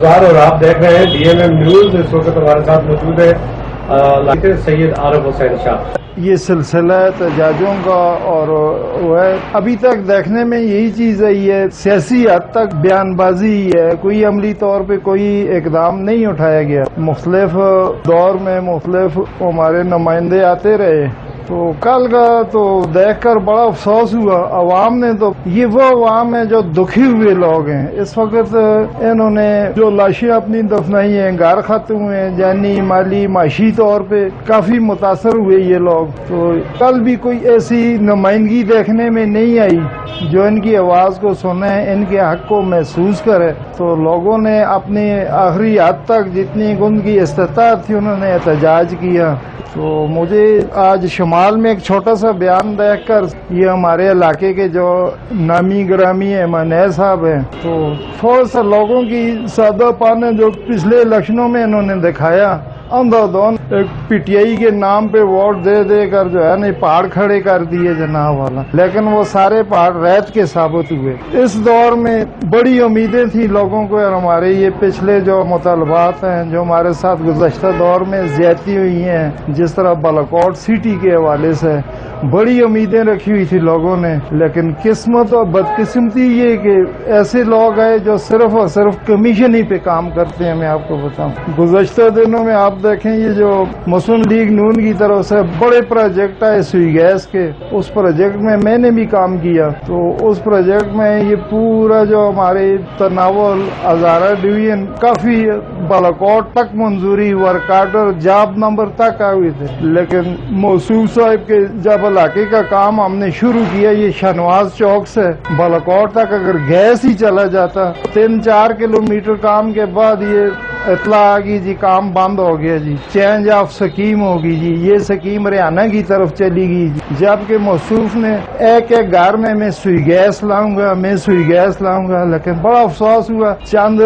اور آپ دیکھ رہے ہیں DMM نیوز. اس وقت ہمارے ساتھ موجود ہے سید عارف حسین شاہ. یہ سلسلہ احتجاجوں کا اور وہ ہے ابھی تک دیکھنے میں یہی چیز ہے، یہ سیاسی حد تک بیان بازی ہے، کوئی عملی طور پہ کوئی اقدام نہیں اٹھایا گیا. مختلف دور میں مختلف ہمارے نمائندے آتے رہے، تو کل کا تو دیکھ کر بڑا افسوس ہوا. عوام نے تو یہ وہ عوام ہے جو دکھی ہوئے لوگ ہیں. اس وقت انہوں نے جو لاشیں اپنی دفنائی ہیں، گھر ختم ہوئے ہیں، جانی مالی معاشی طور پہ کافی متاثر ہوئے یہ لوگ. تو کل بھی کوئی ایسی نمائندگی دیکھنے میں نہیں آئی جو ان کی آواز کو سنے، ان کے حق کو محسوس کرے. تو لوگوں نے اپنی آخری حد تک جتنی ان کی استطاعت تھی انہوں نے احتجاج کیا. تو مجھے آج شمال میں ایک چھوٹا سا بیان دیکھ کر، یہ ہمارے علاقے کے جو نامی گرامی MNA صاحب ہیں، تو تھوڑا سا لوگوں کی سادہ پانے جو پچھلے الیکشنوں میں انہوں نے دکھایا، اندھا دھند ایک PTI کے نام پہ ووٹ دے دے کر جو ہے نا پہاڑ کھڑے کر دیے جناب والا، لیکن وہ سارے پہاڑ ریت کے ثابت ہوئے. اس دور میں بڑی امیدیں تھیں لوگوں کو، اور ہمارے یہ پچھلے جو مطالبات ہیں جو ہمارے ساتھ گزشتہ دور میں زیادتی ہوئی ہیں، جس طرح بالاکوٹ سٹی کے حوالے سے بڑی امیدیں رکھی ہوئی تھی لوگوں نے. لیکن قسمت اور بدقسمتی یہ کہ ایسے لوگ آئے جو صرف اور صرف کمیشن ہی پہ کام کرتے ہیں. میں آپ کو بتاؤں، گزشتہ دنوں میں آپ دیکھیں یہ جو مسلم لیگ نون کی طرف سے بڑے پروجیکٹ آئے سوئی گیس کے، اس پروجیکٹ میں نے بھی کام کیا. تو اس پروجیکٹ میں یہ پورا جو ہمارے تناول ہزارہ ڈویژن کافی بالاکوٹ تک منظوری، ورک آرڈر، جاب نمبر تک آئے ہوئے تھے. لیکن موصوف صاحب کے جب علاقے کا کام ہم نے شروع کیا، یہ شہنواز چوک سے بالاکوٹ تک اگر گیس ہی چلا جاتا 3-4 کلومیٹر کام کے بعد یہ اطلاع آ گئی جی کام بند ہو گیا جی، چینج آف سکیم ہوگی جی، یہ سکیم ہریانہ کی طرف چلی گئی جی. جبکہ موصوف نے ایک گھر میں سوئی گیس لاؤں گا، لیکن بڑا افسوس ہوا چند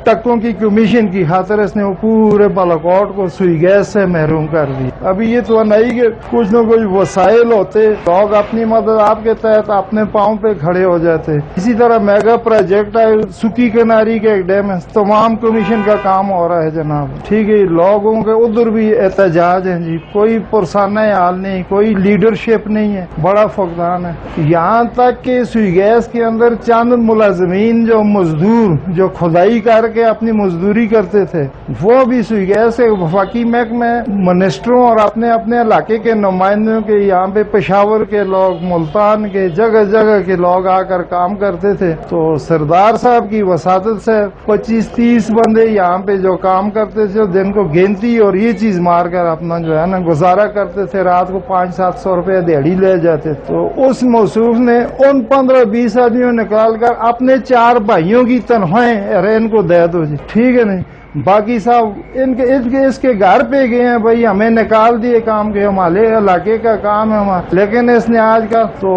ٹکوں کی کمیشن کی خاطر اس نے وہ پورے بالاکوٹ کو سوئی گیس سے محروم کر دی. ابھی یہ تو نہیں کہ کچھ نہ کچھ وسائل ہوتے، لوگ اپنی مدد آپ کے تحت اپنے پاؤں پہ کھڑے ہو جاتے. اسی طرح میگا پروجیکٹ ہے سکی کناری کے ایک ڈیم ہے، تمام کمیشن کا کام ہو رہا ہے جناب. ٹھیک ہے، لوگوں کے ادھر بھی احتجاج ہیں جی، کوئی پرسانہ حال نہیں، کوئی لیڈرشپ نہیں ہے، بڑا فقدان ہے. یہاں تک کہ سوئی گیس کے اندر چند ملازمین جو مزدور جو کھدائی کر کے اپنی مزدوری کرتے تھے، وہ بھی سوئی گیس سے وفاقی محکمہ منسٹروں اور اپنے علاقے کے نمائندوں کے، یہاں پہ پشاور کے لوگ، ملتان کے، جگہ جگہ کے لوگ آ کر کام کرتے تھے. تو سردار صاحب کی وساطت سے 25-30 بندے یہاں پہ جو کام کرتے تھے، دن کو گنتی اور یہ چیز مار کر اپنا جو ہے نا گزارا کرتے تھے. رات کو 500-700 روپے دیہڑی لے جاتے. تو اس موصوف نے ان 15-20 آدمیوں نکال کر اپنے 4 بھائیوں کی تنخواہیں ان کو دے دو جی، ٹھیک ہے نہیں. باقی صاحب ان کے اس کے گھر پہ گئے ہیں، بھائی ہمیں نکال دیے کام کے، ہمارے علاقے کا کام ہے ہمارا. لیکن اس نے آج کا تو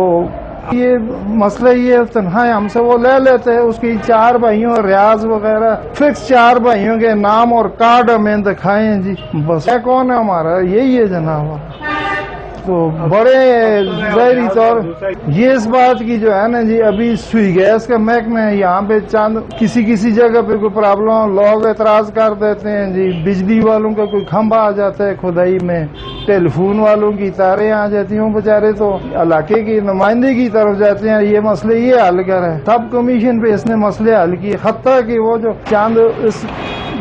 یہ مسئلہ یہ تنخواہیں ہم سے وہ لے لیتے ہیں. اس کی 4 بھائیوں ریاض وغیرہ فکس 4 بھائیوں کے نام اور کارڈ ہمیں دکھائے ہیں جی. بس یہ کون ہے ہمارا؟ یہی ہے جناب. تو بڑے ظاہری طور یہ اس بات کی جو ہے نا جی، ابھی سوئی گیس کا محکمہ ہے، یہاں پہ چند کسی جگہ پہ کوئی پرابلم لوگ اعتراض کر دیتے ہیں جی. بجلی والوں کا کوئی کھمبا آ جاتا ہے کھدائی میں، ٹیلی فون والوں کی تاریں آ جاتی ہوں، بیچارے تو علاقے کی نمائندے کی طرف جاتے ہیں، یہ مسئلے یہ حل کر ہے. سب کمیشن پہ اس نے مسئلے حل کیے. حتیٰ کہ وہ جو چند اس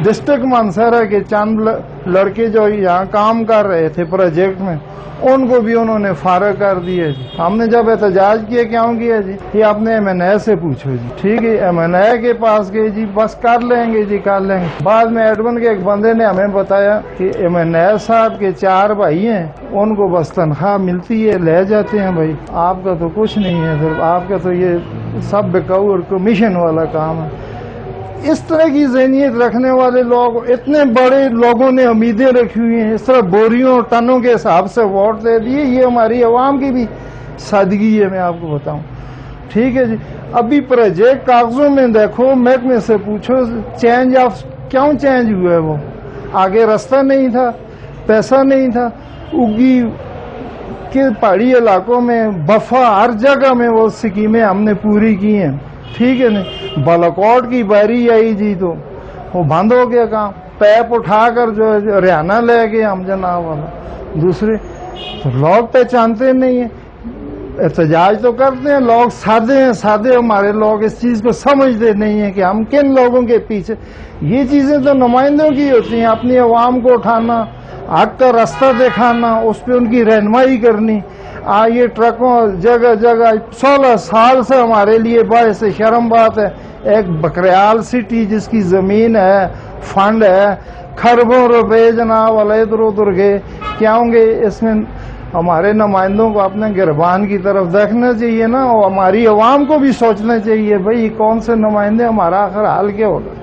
ڈسٹرکٹ منصورہ کے چند لڑکے جو یہاں کام کر رہے تھے پروجیکٹ میں، ان کو بھی انہوں نے فارغ کر دیے جی. ہم نے جب احتجاج کیا کیوں کیا جی؟ یہ اپنے MNA سے پوچھو جی، ٹھیک ہے. MNA کے پاس گئے جی، بس کر لیں گے جی، کر لیں گے. بعد میں ایڈمن کے ایک بندے نے ہمیں بتایا کہ MNA صاحب کے 4 بھائی ہیں، ان کو بس تنخواہ ملتی ہے، لے جاتے ہیں. بھائی آپ کا تو کچھ نہیں ہے، صرف آپ کا تو یہ سب بکاؤ اور کمیشن والا کام ہے. اس طرح کی ذہنیت رکھنے والے لوگ، اتنے بڑے لوگوں نے امیدیں رکھی ہوئی ہیں، اس طرح بوریوں اور ٹنوں کے حساب سے ووٹ دے دیے. یہ ہماری عوام کی بھی سادگی ہے، میں آپ کو بتاؤں. ٹھیک ہے جی. ابھی پروجیکٹ کاغذوں میں دیکھو، محکمے سے پوچھو چینج آف کیوں چینج ہوا ہے. وہ آگے راستہ نہیں تھا، پیسہ نہیں تھا. اگی کے پہاڑی علاقوں میں بفا ہر جگہ میں وہ سکیمیں ہم نے پوری کی ہیں. ٹھیک ہے نا. بالاکوٹ کی باری آئی جی تو وہ بند ہو گیا کام. پیپ اٹھا کر جو ہریانہ لے گئے ہم جناب والا. دوسرے تو لوگ پہچانتے نہیں ہیں. احتجاج تو کرتے ہیں لوگ، سادے ہیں، سادے ہمارے لوگ اس چیز کو سمجھتے نہیں ہیں کہ ہم کن لوگوں کے پیچھے. یہ چیزیں تو نمائندوں کی ہوتی ہیں، اپنی عوام کو اٹھانا، حق کا راستہ دکھانا، اس پہ ان کی رہنمائی کرنی. یہ ٹرکوں جگہ جگہ 16 سال سے ہمارے لیے باعث شرم بات ہے. ایک بکریال سٹی جس کی زمین ہے، فنڈ ہے، کھربوں روپے جناب والا ادھر ادھر گئے. کیا ہوں گے اس میں ہمارے نمائندوں کو اپنے گربان کی طرف دیکھنا چاہیے نا، اور ہماری عوام کو بھی سوچنا چاہیے بھئی کون سے نمائندے، ہمارا آخر حال کیا ہوگا.